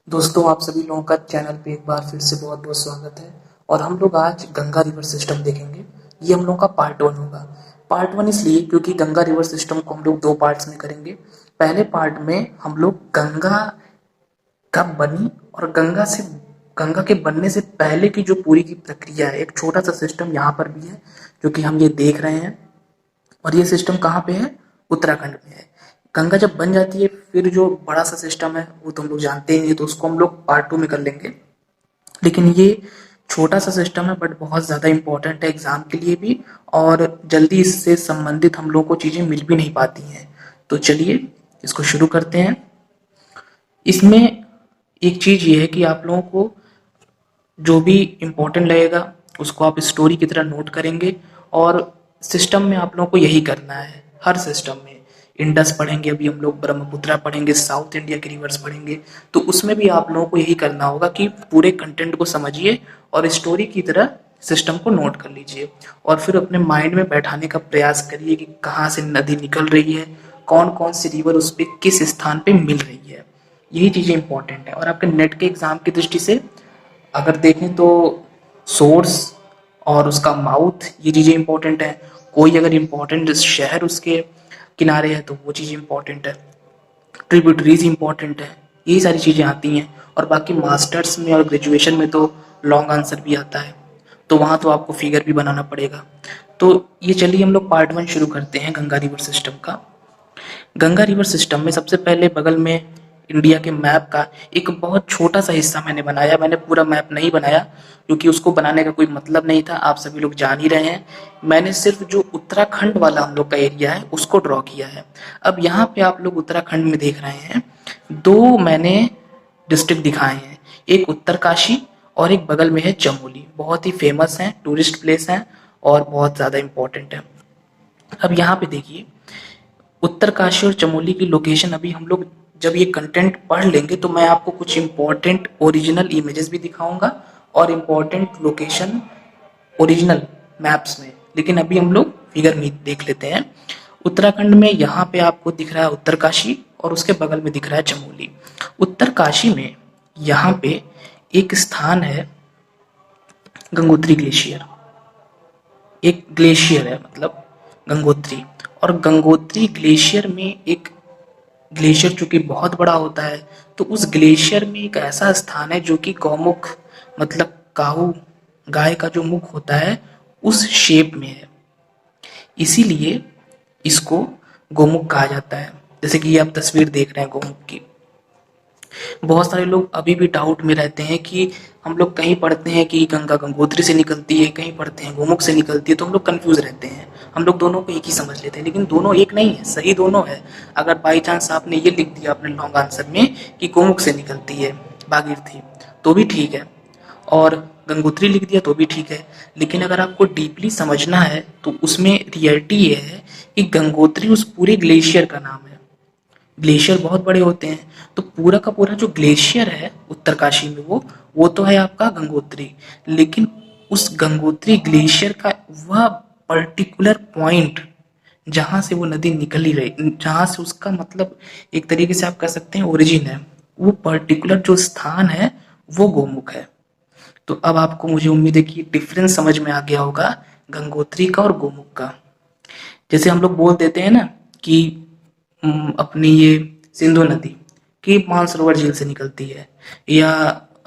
दोस्तों, आप सभी लोगों का चैनल पे एक बार फिर से बहुत बहुत स्वागत है। और हम लोग आज गंगा रिवर सिस्टम देखेंगे। ये हम लोगों का पार्ट वन होगा। पार्ट वन इसलिए क्योंकि गंगा रिवर सिस्टम को हम लोग दो पार्ट्स में करेंगे। पहले पार्ट में हम लोग गंगा कब बनी और गंगा के बनने से पहले की जो पूरी की प्रक्रिया है, एक छोटा सा सिस्टम यहाँ पर भी है जो कि हम ये देख रहे हैं। और ये सिस्टम कहाँ पे है? उत्तराखंड में है। गंगा जब बन जाती है फिर जो बड़ा सा सिस्टम है वो तो हम लोग जानते ही नहीं, तो उसको हम लोग पार्ट टू में कर लेंगे। लेकिन ये छोटा सा सिस्टम है बट बहुत ज़्यादा इम्पोर्टेंट है एग्जाम के लिए भी। और जल्दी इससे संबंधित हम लोग को चीज़ें मिल भी नहीं पाती हैं। तो चलिए इसको शुरू करते हैं। इसमें एक चीज़ ये है कि आप लोगों को जो भी इम्पोर्टेंट लगेगा उसको आप स्टोरी की तरह नोट करेंगे। और सिस्टम में आप लोगों को यही करना है। हर सिस्टम में इंडस पढ़ेंगे, अभी हम लोग ब्रह्मपुत्रा पढ़ेंगे, साउथ इंडिया के रिवर्स पढ़ेंगे, तो उसमें भी आप लोगों को यही करना होगा कि पूरे कंटेंट को समझिए और स्टोरी की तरह सिस्टम को नोट कर लीजिए। और फिर अपने माइंड में बैठाने का प्रयास करिए कि कहाँ से नदी निकल रही है, कौन कौन सी रिवर उस पर किस स्थान पे मिल रही है। यही चीज़ें इंपॉर्टेंट है। और आपके नेट के एग्जाम की दृष्टि से अगर देखें तो सोर्स और उसका माउथ, ये चीज़ें इंपॉर्टेंट है। कोई अगर इम्पोर्टेंट शहर उसके किनारे है तो वो चीज़ इंपॉर्टेंट है। ट्रिब्यूटरीज इंपॉर्टेंट है। यही सारी चीज़ें आती हैं। और बाकी मास्टर्स में और ग्रेजुएशन में तो लॉन्ग आंसर भी आता है, तो वहाँ तो आपको फिगर भी बनाना पड़ेगा। तो ये चलिए हम लोग पार्ट वन शुरू करते हैं गंगा रिवर सिस्टम का। गंगा रिवर सिस्टम में सबसे पहले बगल में इंडिया के मैप का एक बहुत छोटा सा हिस्सा मैंने बनाया। मैंने पूरा मैप नहीं बनाया क्योंकि उसको बनाने का कोई मतलब नहीं था, आप सभी लोग जान ही रहे हैं। मैंने सिर्फ जो उत्तराखंड वाला हम लोग का एरिया है उसको ड्रॉ किया है। अब यहाँ पे आप लोग उत्तराखंड में देख रहे हैं दो मैंने डिस्ट्रिक्ट दिखाए हैं, एक उत्तरकाशी और एक बगल में है चमोली। बहुत ही फेमस है, टूरिस्ट प्लेस है और बहुत ज़्यादा इम्पोर्टेंट है। अब यहाँ पे देखिए, उत्तरकाशी और चमोली की लोकेशन अभी हम लोग जब ये कंटेंट पढ़ लेंगे तो मैं आपको कुछ इम्पोर्टेंट ओरिजिनल इमेजेस भी दिखाऊंगा और इम्पोर्टेंट लोकेशन ओरिजिनल मैप्स में। लेकिन अभी हम लोग फिगर में देख लेते हैं। उत्तराखंड में यहाँ पे आपको दिख रहा है उत्तरकाशी और उसके बगल में दिख रहा है चमोली। उत्तरकाशी में यहाँ पे एक स्थान है गंगोत्री ग्लेशियर। एक ग्लेशियर है मतलब गंगोत्री। और गंगोत्री ग्लेशियर में एक ग्लेशियर चूंकि बहुत बड़ा होता है तो उस ग्लेशियर में एक ऐसा स्थान है जो कि गौमुख मतलब काऊ गाय का जो मुख होता है उस शेप में है, इसीलिए इसको गोमुख कहा जाता है। जैसे कि ये आप तस्वीर देख रहे हैं गोमुख की। बहुत सारे लोग अभी भी डाउट में रहते हैं कि हम लोग कहीं पढ़ते हैं कि गंगा गंगोत्री से निकलती है, कहीं पढ़ते हैं गोमुख से निकलती है, तो हम लोग कंफ्यूज रहते हैं। हम लोग दोनों को एक ही समझ लेते हैं, लेकिन दोनों एक नहीं है, सही दोनों है। अगर बाई चांस आपने ये लिख दिया अपने लॉन्ग आंसर में कि गोमुख से निकलती है भागीरथी तो भी ठीक है, और गंगोत्री लिख दिया तो भी ठीक है। लेकिन अगर आपको डीपली समझना है तो उसमें रियलिटी ये है कि गंगोत्री उस पूरे ग्लेशियर का नाम है। ग्लेशियर बहुत बड़े होते हैं, तो पूरा का पूरा जो ग्लेशियर है उत्तरकाशी में वो तो है आपका गंगोत्री। लेकिन उस गंगोत्री ग्लेशियर का वह पर्टिकुलर पॉइंट जहां से वो नदी निकल ही रही, जहां से उसका मतलब एक तरीके से आप कह सकते हैं ओरिजिन है, वो पर्टिकुलर जो स्थान है वो गोमुख है। तो अब आपको मुझे उम्मीद है कि डिफरेंस समझ में आ गया होगा गंगोत्री का और गोमुख का। जैसे हम लोग बोल देते हैं ना कि अपनी ये सिंधु नदी की मानसरोवर झील से निकलती है या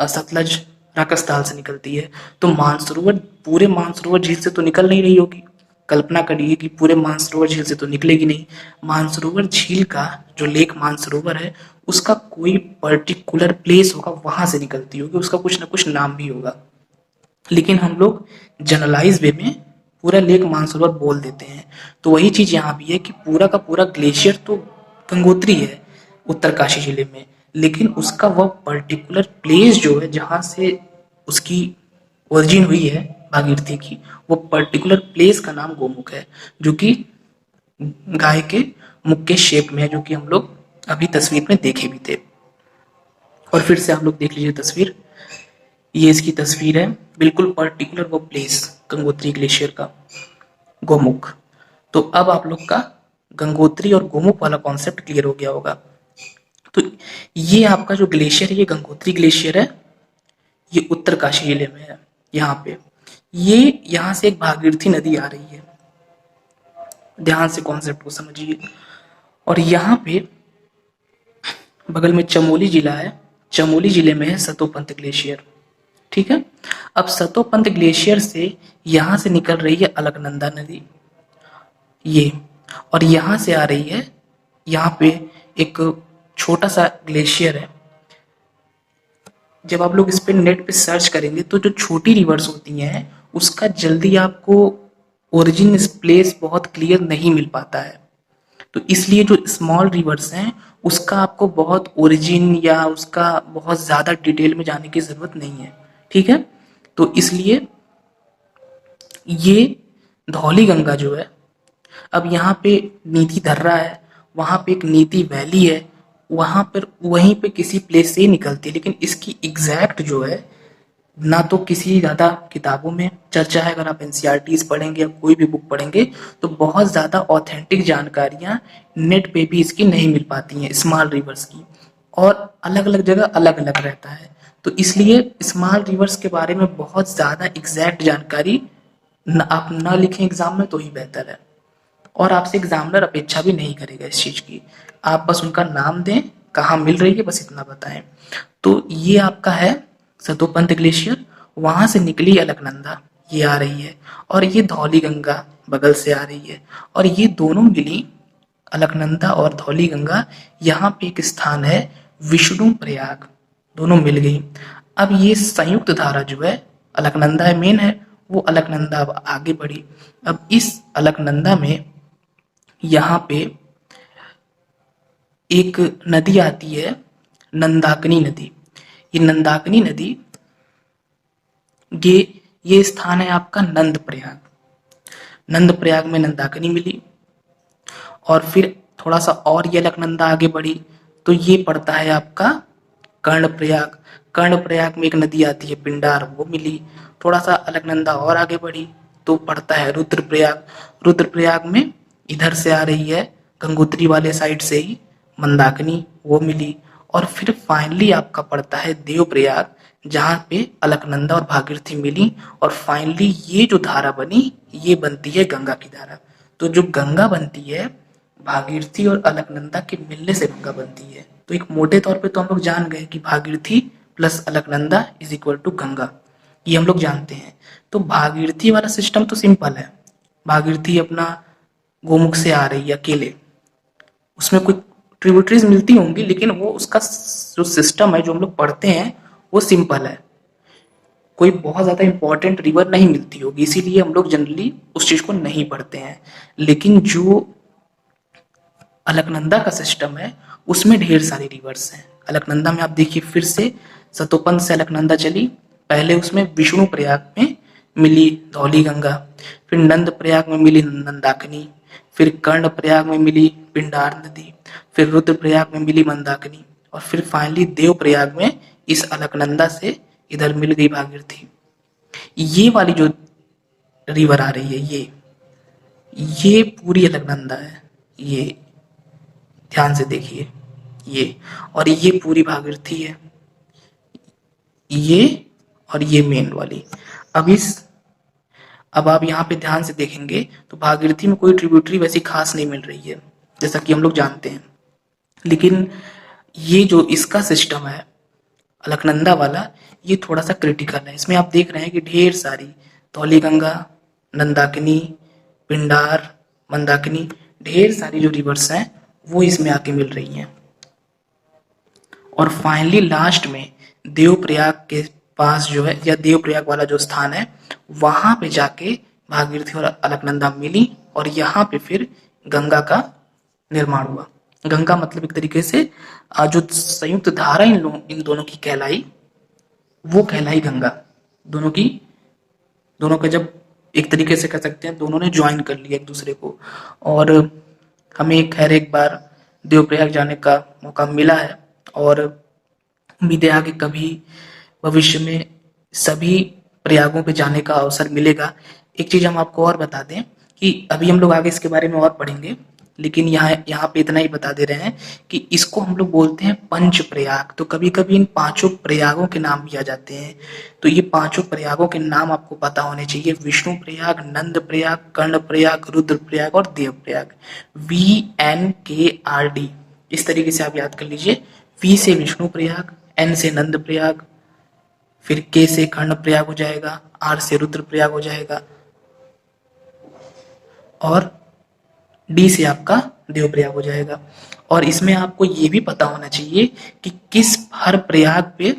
सतलज राकसताल से निकलती है, तो मानसरोवर पूरे मानसरोवर झील से तो निकल नहीं रही होगी। कल्पना करिए कि पूरे मानसरोवर झील से तो निकलेगी नहीं। मानसरोवर झील का जो लेक मानसरोवर है उसका कोई पर्टिकुलर प्लेस होगा, वहां से निकलती होगी, उसका कुछ ना कुछ नाम भी होगा। लेकिन हम लोग जनरलाइज वे में पूरा लेक मानसरोवर बोल देते हैं। तो वही चीज यहाँ भी है कि पूरा का पूरा ग्लेशियर तो गंगोत्री है उत्तरकाशी जिले में, लेकिन उसका वह पर्टिकुलर प्लेस जो है जहाँ से उसकी ओरिजिन हुई है भागीरथी की, वो पर्टिकुलर प्लेस का नाम गोमुख है, जो कि गाय के मुख के शेप में है, जो कि हम लोग अभी तस्वीर में देखे भी थे। और फिर से आप लोग देख लीजिए तस्वीर, ये इसकी तस्वीर है, बिल्कुल पर्टिकुलर वो प्लेस गंगोत्री ग्लेशियर का गोमुख। तो अब आप लोग का गंगोत्री और गोमुख वाला कॉन्सेप्ट क्लियर हो गया होगा। तो ये आपका जो ग्लेशियर है ये गंगोत्री ग्लेशियर है, ये उत्तरकाशी जिले में है। यहाँ पे ये यहाँ से एक भागीरथी नदी आ रही है, ध्यान से कॉन्सेप्ट को समझिए। और यहाँ पे बगल में चमोली जिला है, चमोली जिले में है सतोपंथ ग्लेशियर। ठीक है, अब सतोपंथ ग्लेशियर से यहाँ से निकल रही है अलकनंदा नदी, ये, और यहाँ से आ रही है, यहाँ पे एक छोटा सा ग्लेशियर है। जब आप लोग इस पे नेट पे सर्च करेंगे तो जो छोटी रिवर्स होती हैं उसका जल्दी आपको ओरिजिन प्लेस बहुत क्लियर नहीं मिल पाता है। तो इसलिए जो स्मॉल रिवर्स हैं उसका आपको बहुत ओरिजिन या उसका बहुत ज़्यादा डिटेल में जाने की ज़रूरत नहीं है। ठीक है, तो इसलिए ये धौली गंगा जो है, अब यहाँ पे नीति दर्रा है, वहाँ पे एक नीति वैली है, वहाँ पर वहीं पे किसी प्लेस से ही निकलती है, लेकिन इसकी एग्जैक्ट जो है ना तो किसी ज़्यादा किताबों में चर्चा है। अगर आप एनसीईआरटीज पढ़ेंगे या कोई भी बुक पढ़ेंगे तो बहुत ज़्यादा ऑथेंटिक जानकारियाँ नेट पे भी इसकी नहीं मिल पाती हैं स्मॉल रिवर्स की, और अलग अलग जगह अलग अलग रहता है। तो इसलिए स्मॉल रिवर्स के बारे में बहुत ज़्यादा एग्जैक्ट जानकारी आप ना लिखें एग्जाम में तो ही बेहतर है, और आपसे एग्जामिनर अपेक्षा भी नहीं करेगा इस चीज़ की। आप बस उनका नाम दें, कहाँ मिल रही है, बस इतना बताएं। तो ये आपका है सतोपंथ ग्लेशियर, वहां से निकली अलकनंदा, ये आ रही है, और ये धौली गंगा बगल से आ रही है, और ये दोनों मिली, अलकनंदा और धौली गंगा। यहाँ पे एक स्थान है विष्णु प्रयाग, दोनों मिल गई। अब ये संयुक्त धारा जो है, अलकनंदा है मेन है, वो अलकनंदा अब आगे बढ़ी। अब इस अलकनंदा में यहाँ पे एक नदी आती है, नंदाकिनी नदी। ये नंदाकिनी नदी, ये स्थान है आपका नंद प्रयाग। नंद प्रयाग में नंदाकिनी मिली, और फिर थोड़ा सा और ये अलकनंदा आगे बढ़ी तो ये पड़ता है आपका कर्णप्रयाग। कर्णप्रयाग में एक नदी आती है पिंडार, वो मिली। थोड़ा सा अलकनंदा और आगे बढ़ी तो पड़ता है रुद्रप्रयाग। रुद्रप्रयाग में इधर से आ रही है गंगोत्री वाले साइड से ही मंदाकिनी, वो मिली। और फिर फाइनली आपका पड़ता है देवप्रयाग, जहाँ पे अलकनंदा और भागीरथी मिली, और फाइनली ये जो धारा बनी ये बनती है गंगा की धारा। तो जो गंगा बनती है भागीरथी और अलकनंदा के मिलने से गंगा बनती है। तो एक मोटे तौर पे तो हम लोग जान गए कि Bhagirathi plus Alaknanda is equal to Ganga, ये हम लोग जानते हैं। तो भागीरथी वाला सिस्टम तो सिंपल है, भागीरथी अपना गोमुख से आ रही है अकेले, उसमें कुछ ट्रिब्यूटरीज मिलती होंगी, लेकिन वो उसका जो सिस्टम है जो हम लोग पढ़ते हैं वो सिंपल है, कोई बहुत ज़्यादा इंपॉर्टेंट रिवर नहीं मिलती होगी, इसीलिए हम लोग जनरली उस चीज़ को नहीं पढ़ते हैं। लेकिन जो अलकनंदा का सिस्टम है उसमें ढेर सारी रिवर्स हैं। अलकनंदा में आप देखिए फिर से सतोपंथ से अलकनंदा चली, पहले उसमें विष्णु प्रयाग में मिली धौली गंगा, फिर नंद प्रयाग में मिली नंदाकिनी, फिर कर्ण प्रयाग में मिली पिंडार नदी, फिर रुद्र प्रयाग में मिली मंदाकिनी, और फिर फाइनली देव प्रयाग में इस अलकनंदा से इधर मिल गई भागीरथी। ये वाली जो रिवर आ रही है ये पूरी अलकनंदा है, ये ध्यान से देखिए, ये, और ये पूरी भागीरथी है, ये, और ये मेन वाली। अब आप यहाँ पे ध्यान से देखेंगे तो भागीरथी में कोई ट्रिब्यूटरी वैसी खास नहीं मिल रही है जैसा कि हम लोग जानते हैं, लेकिन ये जो इसका सिस्टम है अलकनंदा वाला, ये थोड़ा सा क्रिटिकल है। इसमें आप देख रहे हैं कि ढेर सारी धौली गंगा, नंदाकिनी, पिंडार, मंदाकिनी, ढेर सारी जो रिवर्स हैं वो इसमें आके मिल रही हैं। और फाइनली लास्ट में देवप्रयाग के पास जो है, या देवप्रयाग वाला जो स्थान है, वहां पे जाके भागीरथी और अलकनंदा मिली, और यहाँ पे फिर गंगा का निर्माण हुआ। गंगा मतलब एक तरीके से जो संयुक्त धारा इन दोनों की कहलाई, वो कहलाई गंगा। दोनों का जब एक तरीके से कह सकते हैं दोनों ने ज्वाइन कर लिया एक दूसरे को, और हमें खैर एक बार देवप्रयाग जाने का मौका मिला है, और उम्मीद है आगे कभी भविष्य में सभी प्रयागों पे जाने का अवसर मिलेगा। एक चीज हम आपको और बता दें कि अभी हम लोग आगे इसके बारे में और पढ़ेंगे लेकिन यहाँ पे इतना ही बता दे रहे हैं कि इसको हम लोग बोलते हैं पंच प्रयाग। तो कभी कभी इन पांचों प्रयागों के नाम भी आ जाते हैं। तो ये पांचों प्रयागों के नाम आपको पता होने चाहिए, विष्णु प्रयाग, नंद प्रयाग, कर्ण प्रयाग, रुद्र प्रयाग और देव प्रयाग। VNKRD, इस तरीके से आप याद कर लीजिए। V से विष्णु प्रयाग, N से नंद प्रयाग, फिर K से कर्ण प्रयाग हो जाएगा, R से रुद्र प्रयाग हो जाएगा और D से आपका देव प्रयाग हो जाएगा। और इसमें आपको ये भी पता होना चाहिए कि किस हर प्रयाग पे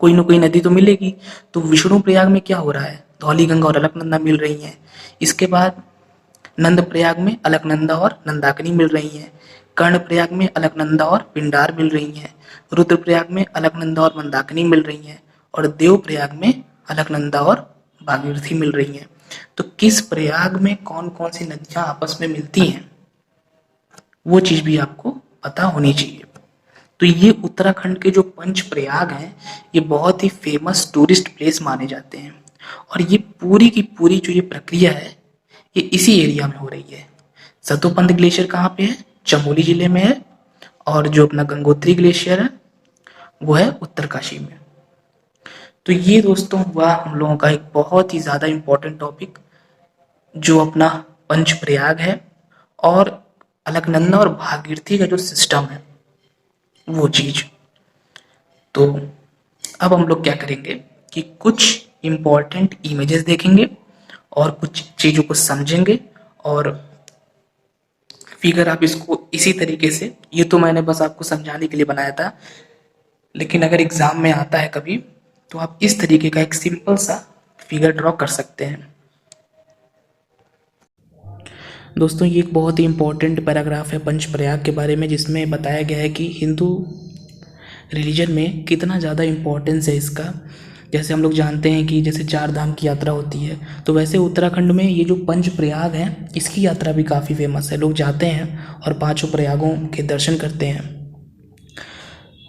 कोई ना कोई नदी तो मिलेगी। तो विष्णु प्रयाग में क्या हो रहा है, धौली गंगा और अलकनंदा मिल रही हैं। इसके बाद नंद प्रयाग में अलकनंदा और नंदाकिनी मिल रही हैं। कर्ण प्रयाग में अलकनंदा और पिंडार मिल रही हैं। रुद्र प्रयाग में अलकनंदा और मंदाकिनी मिल रही हैं और देव प्रयाग में अलकनंदा और भागीरथी मिल रही हैं। तो किस प्रयाग में कौन कौन सी नदियां आपस में मिलती हैं, वो चीज भी आपको पता होनी चाहिए। तो ये उत्तराखंड के जो पंच प्रयाग हैं, ये बहुत ही फेमस टूरिस्ट प्लेस माने जाते हैं। और ये पूरी की पूरी जो ये प्रक्रिया है, ये इसी एरिया में हो रही है। सतोपंथ ग्लेशियर कहाँ पे है, चमोली जिले में है। और जो अपना गंगोत्री ग्लेशियर है वो है उत्तरकाशी में। तो ये दोस्तों हुआ हम लोगों का एक बहुत ही ज्यादा इम्पोर्टेंट टॉपिक, जो अपना पंच प्रयाग है और अलकनंदा और भागीरथी का जो सिस्टम है वो चीज। तो अब हम लोग क्या करेंगे कि कुछ इम्पोर्टेंट इमेजेस देखेंगे और कुछ चीजों को समझेंगे। और फिगर आप इसको इसी तरीके से, ये तो मैंने बस आपको समझाने के लिए बनाया था, लेकिन अगर एग्जाम में आता है कभी तो आप इस तरीके का एक सिंपल सा फिगर ड्रॉ कर सकते हैं। दोस्तों ये एक बहुत ही इम्पोर्टेंट पैराग्राफ है पंच प्रयाग के बारे में, जिसमें बताया गया है कि हिंदू रिलीजन में कितना ज़्यादा इम्पोर्टेंस है इसका। जैसे हम लोग जानते हैं कि जैसे 4 धाम की यात्रा होती है, तो वैसे उत्तराखंड में ये जो पंच प्रयाग हैं इसकी यात्रा भी काफ़ी फेमस है। लोग जाते हैं और पांचों प्रयागों के दर्शन करते हैं।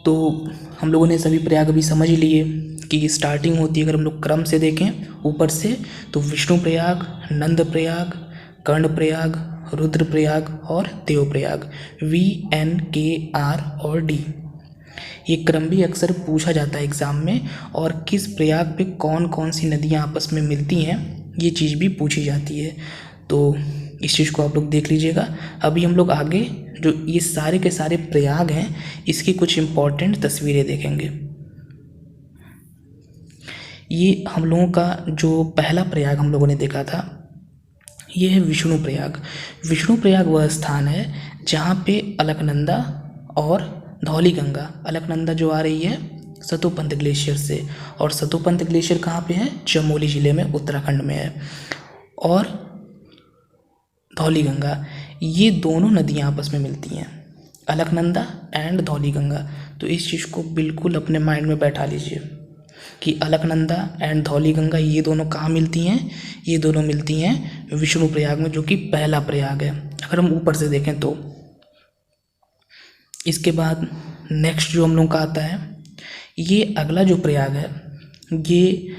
तो हम लोगों ने सभी प्रयाग अभी समझ लिए कि स्टार्टिंग होती है, अगर हम लोग क्रम से देखें ऊपर से, तो विष्णु प्रयाग, नंद प्रयाग, कर्ण प्रयाग, रुद्र प्रयाग और देव प्रयाग, VNKR और D। ये क्रम भी अक्सर पूछा जाता है एग्जाम में। और किस प्रयाग पे कौन कौन सी नदियाँ आपस में मिलती हैं, ये चीज़ भी पूछी जाती है। तो इस चीज़ को आप लोग देख लीजिएगा। अभी हम लोग आगे जो ये सारे के सारे प्रयाग हैं, इसकी कुछ इम्पोर्टेंट तस्वीरें देखेंगे। ये हम लोगों का जो पहला प्रयाग हम लोगों ने देखा था, ये है विष्णु प्रयाग। विष्णु प्रयाग वह स्थान है जहाँ पे अलकनंदा और धौली गंगा, अलकनंदा जो आ रही है सतोपंथ ग्लेशियर से, और सतोपंथ ग्लेशियर कहाँ पे है, चमोली जिले में उत्तराखंड में है। और धौली गंगा, ये दोनों नदियाँ आपस में मिलती हैं, अलकनंदा एंड धौली गंगा। तो इस चीज़ को बिल्कुल अपने माइंड में बैठा लीजिए कि अलकनंदा एंड धौली गंगा ये दोनों कहाँ मिलती हैं, ये दोनों मिलती हैं विष्णु प्रयाग में, जो कि पहला प्रयाग है अगर हम ऊपर से देखें तो। इसके बाद नेक्स्ट जो हम लोग का आता है, ये अगला जो प्रयाग है ये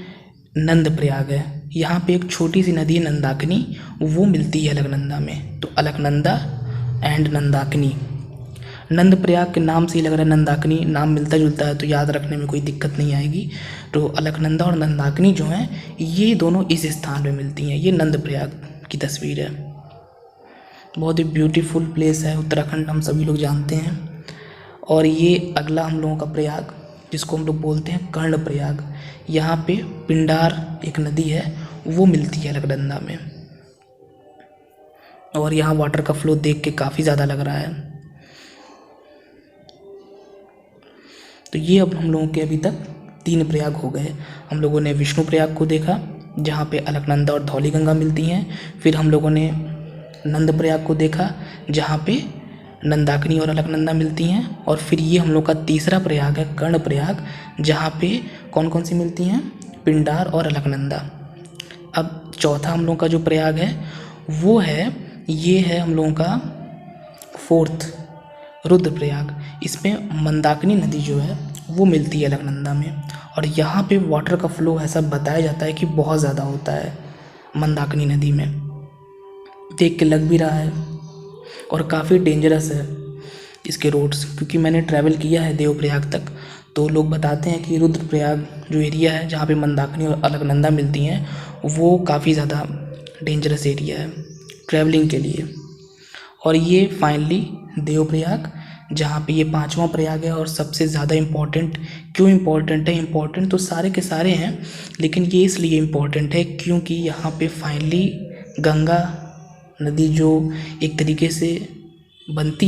नंद प्रयाग है। यहाँ पे एक छोटी सी नदी नंदाकिनी, वो मिलती है अलकनंदा में। तो अलकनंदा एंड नंदाकिनी, नंद प्रयाग के नाम से ही लग रहा है नंदाकिनी, नाम मिलता जुलता है तो याद रखने में कोई दिक्कत नहीं आएगी। तो अलकनंदा और नंदाकिनी जो हैं ये दोनों इस स्थान में मिलती हैं। ये नंद प्रयाग की तस्वीर है। बहुत ही ब्यूटीफुल प्लेस है उत्तराखंड, हम सभी लोग जानते हैं। और ये अगला हम लोगों का प्रयाग, जिसको हम लोग बोलते हैं कर्ण प्रयाग, यहाँ पे पिंडार एक नदी है, वो मिलती है अलकनंदा में। और यहाँ वाटर का फ्लो देख के काफ़ी ज़्यादा लग रहा है। तो ये अब हम लोगों के अभी तक 3 प्रयाग हो गए। हम लोगों ने विष्णु प्रयाग को देखा जहाँ पे अलकनंदा और धौली गंगा मिलती हैं। फिर हम लोगों ने नंद प्रयाग को देखा जहाँ पे नंदाकिनी और अलकनंदा मिलती हैं। और फिर ये हम लोग का तीसरा प्रयाग है कर्ण प्रयाग, जहाँ पे कौन कौन सी मिलती हैं, पिंडार और अलकनंदा। अब चौथा हम लोग का जो प्रयाग है वो है, ये है हम लोगों का 4th रुद्र प्रयाग। इसमें मंदाकिनी नदी जो है वो मिलती है अलकनंदा में। और यहाँ पे वाटर का फ्लो ऐसा बताया जाता है कि बहुत ज़्यादा होता है मंदाकिनी नदी में, देख के लग भी रहा है। और काफ़ी डेंजरस है इसके रोड्स, क्योंकि मैंने ट्रैवल किया है देवप्रयाग तक। तो लोग बताते हैं कि रुद्रप्रयाग जो एरिया है जहाँ पे मंदाकिनी और अलकनंदा मिलती हैं, वो काफ़ी ज़्यादा डेंजरस एरिया है ट्रैवलिंग के लिए। और ये फाइनली देवप्रयाग, जहाँ पे ये 5वां प्रयाग है और सबसे ज़्यादा इम्पॉर्टेंट। क्यों इम्पॉर्टेंट है? इम्पॉर्टेंट तो सारे के सारे हैं, लेकिन ये इसलिए इम्पॉर्टेंट है क्योंकि यहाँ पे फाइनली गंगा नदी जो एक तरीके से बनती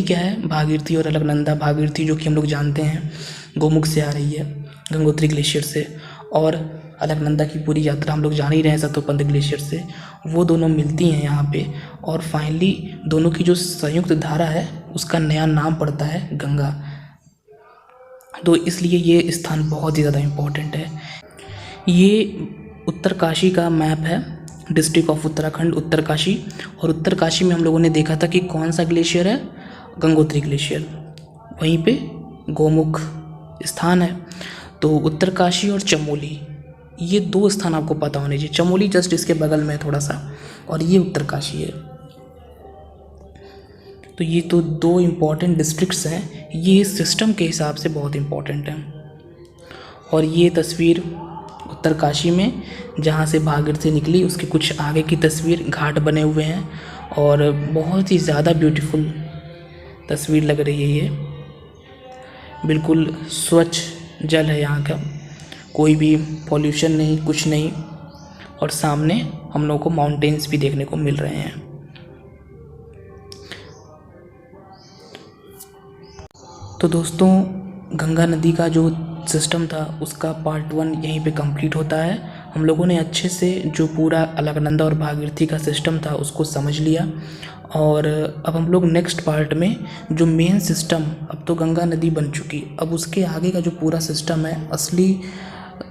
क्या है, भागीरथी और अलकनंदा। भागीरथी जो कि हम लोग जानते हैं गोमुख से आ रही है, गंगोत्री ग्लेशियर से, और अलकनंदा की पूरी यात्रा हम लोग जान ही रहे हैं सतोपंथ ग्लेशियर से। वो दोनों मिलती हैं यहाँ पे, और फाइनली दोनों की जो संयुक्त धारा है उसका नया नाम पड़ता है गंगा। तो इसलिए ये स्थान बहुत ही ज़्यादा इम्पोर्टेंट है। ये उत्तरकाशी का मैप है, डिस्ट्रिक्ट ऑफ उत्तराखंड उत्तरकाशी। और उत्तरकाशी में हम लोगों ने देखा था कि कौन सा ग्लेशियर है, गंगोत्री ग्लेशियर, वहीं पे गोमुख स्थान है। तो उत्तरकाशी और चमोली, ये 2 स्थान आपको पता होने चाहिए। चमोली जस्ट इसके बगल में है थोड़ा सा, और ये उत्तरकाशी है। तो ये तो 2 इम्पॉर्टेंट डिस्ट्रिक्ट्स हैं, ये सिस्टम के हिसाब से बहुत इम्पॉर्टेंट हैं। और ये तस्वीर उत्तरकाशी में जहाँ से भागीरथी निकली उसके कुछ आगे की तस्वीर, घाट बने हुए हैं और बहुत ही ज़्यादा ब्यूटीफुल तस्वीर लग रही है ये। बिल्कुल स्वच्छ जल है यहाँ का, कोई भी पॉल्यूशन नहीं, कुछ नहीं। और सामने हम लोगों को माउंटेन्स भी देखने को मिल रहे हैं। तो दोस्तों, गंगा नदी का जो सिस्टम था उसका पार्ट 1 यहीं पे कंप्लीट होता है। हम लोगों ने अच्छे से जो पूरा अलकनंदा और भागीरथी का सिस्टम था उसको समझ लिया। और अब हम लोग नेक्स्ट पार्ट में जो मेन सिस्टम, अब तो गंगा नदी बन चुकी, अब उसके आगे का जो पूरा सिस्टम है, असली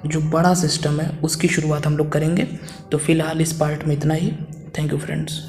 जो बड़ा सिस्टम है, उसकी शुरुआत हम लोग करेंगे। तो फिलहाल इस पार्ट में इतना ही। Thank you friends.